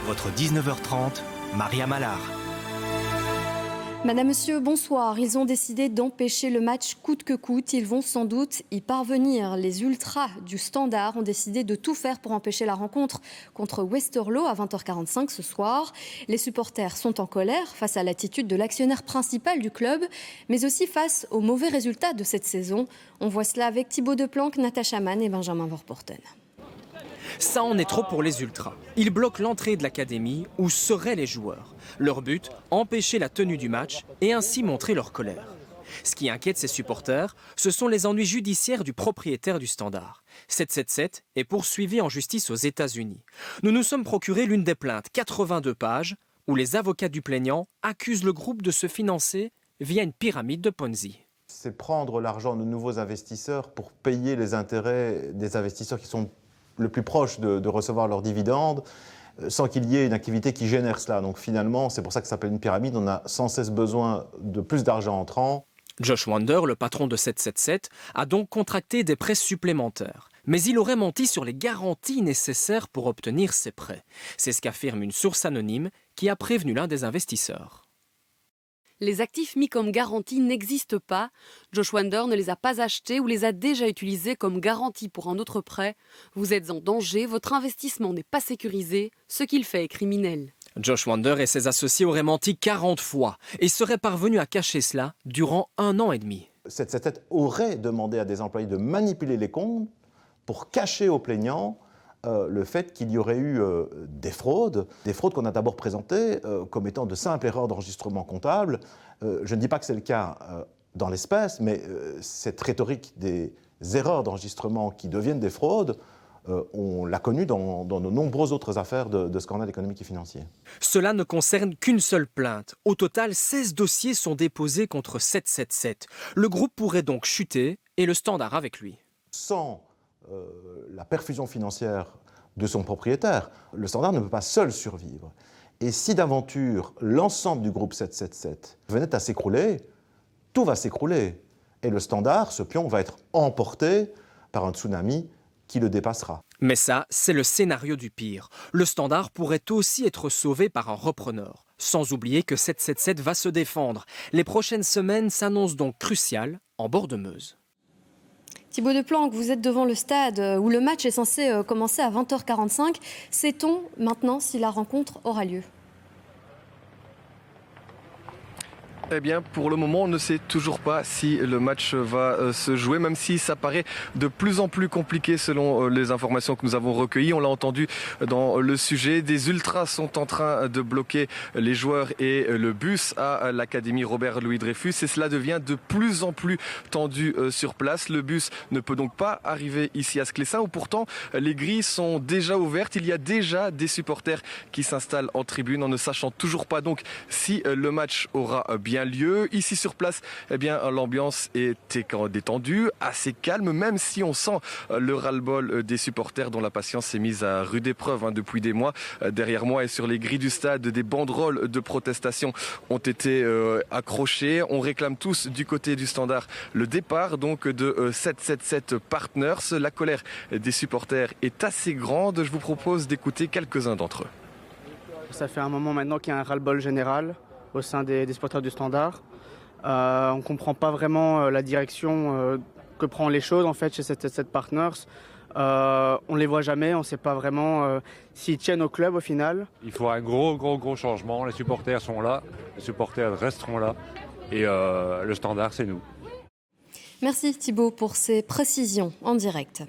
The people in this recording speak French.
Votre 19h30, Maria Mallard. Madame, Monsieur, bonsoir. Ils ont décidé d'empêcher le match coûte que coûte. Ils vont sans doute y parvenir. Les ultras du Standard ont décidé de tout faire pour empêcher la rencontre contre Westerlo à 20h45 ce soir. Les supporters sont en colère face à l'attitude de l'actionnaire principal du club, mais aussi face aux mauvais résultats de cette saison. On voit cela avec Thibaut Deplanque, Natacha Mann et Benjamin Vorporten. Ça en est trop pour les ultras. Ils bloquent l'entrée de l'académie où seraient les joueurs. Leur but, empêcher la tenue du match et ainsi montrer leur colère. Ce qui inquiète ces supporters, ce sont les ennuis judiciaires du propriétaire du Standard. 777 est poursuivi en justice aux États-Unis. Nous nous sommes procuré l'une des plaintes, 82 pages, où les avocats du plaignant accusent le groupe de se financer via une pyramide de Ponzi. C'est prendre l'argent de nouveaux investisseurs pour payer les intérêts des investisseurs qui sont le plus proche de recevoir leurs dividendes, sans qu'il y ait une activité qui génère cela. Donc finalement, c'est pour ça que ça s'appelle une pyramide, on a sans cesse besoin de plus d'argent entrant. Josh Wander, le patron de 777, a donc contracté des prêts supplémentaires. Mais il aurait menti sur les garanties nécessaires pour obtenir ces prêts. C'est ce qu'affirme une source anonyme qui a prévenu l'un des investisseurs. Les actifs mis comme garantie n'existent pas. Josh Wander ne les a pas achetés ou les a déjà utilisés comme garantie pour un autre prêt. Vous êtes en danger, votre investissement n'est pas sécurisé, ce qu'il fait est criminel. Josh Wander et ses associés auraient menti 40 fois et seraient parvenus à cacher cela durant 1 an et demi. 777 aurait demandé à des employés de manipuler les comptes pour cacher aux plaignants le fait qu'il y aurait eu des fraudes qu'on a d'abord présentées comme étant de simples erreurs d'enregistrement comptable. Je ne dis pas que c'est le cas dans l'espèce, mais cette rhétorique des erreurs d'enregistrement qui deviennent des fraudes, on l'a connue dans de nombreuses autres affaires de scandales économiques et financiers. Cela ne concerne qu'une seule plainte. Au total, 16 dossiers sont déposés contre 777. Le groupe pourrait donc chuter et le Standard avec lui. Sans la perfusion financière de son propriétaire, le Standard ne peut pas seul survivre. Et si d'aventure l'ensemble du groupe 777 venait à s'écrouler, tout va s'écrouler. Et le Standard, ce pion, va être emporté par un tsunami qui le dépassera. Mais ça, c'est le scénario du pire. Le Standard pourrait aussi être sauvé par un repreneur. Sans oublier que 777 va se défendre. Les prochaines semaines s'annoncent donc cruciales en bord de Meuse. Thibaut Deplanque, vous êtes devant le stade où le match est censé commencer à 20h45. Sait-on maintenant si la rencontre aura lieu ? Eh bien, pour le moment, on ne sait toujours pas si le match va se jouer, même si ça paraît de plus en plus compliqué selon les informations que nous avons recueillies. On l'a entendu dans le sujet. Des ultras sont en train de bloquer les joueurs et le bus à l'Académie Robert-Louis Dreyfus. Et cela devient de plus en plus tendu sur place. Le bus ne peut donc pas arriver ici à Sclessin, où pourtant les grilles sont déjà ouvertes. Il y a déjà des supporters qui s'installent en tribune en ne sachant toujours pas donc si le match aura bien lieu. Ici sur place, eh bien, l'ambiance est détendue, assez calme, même si on sent le ras-le-bol des supporters dont la patience s'est mise à rude épreuve depuis des mois. Derrière moi et sur les grilles du stade, des banderoles de protestation ont été accrochées. On réclame tous du côté du Standard le départ donc de 777 Partners. La colère des supporters est assez grande. Je vous propose d'écouter quelques-uns d'entre eux. Ça fait un moment maintenant qu'il y a un ras-le-bol général au sein des supporters du Standard. On ne comprend pas vraiment la direction que prend les choses en fait chez 777 Partners. On ne les voit jamais, on ne sait pas vraiment s'ils tiennent au club au final. Il faut un gros changement. Les supporters sont là, les supporters resteront là et le Standard c'est nous. Merci Thibaut pour ces précisions en direct.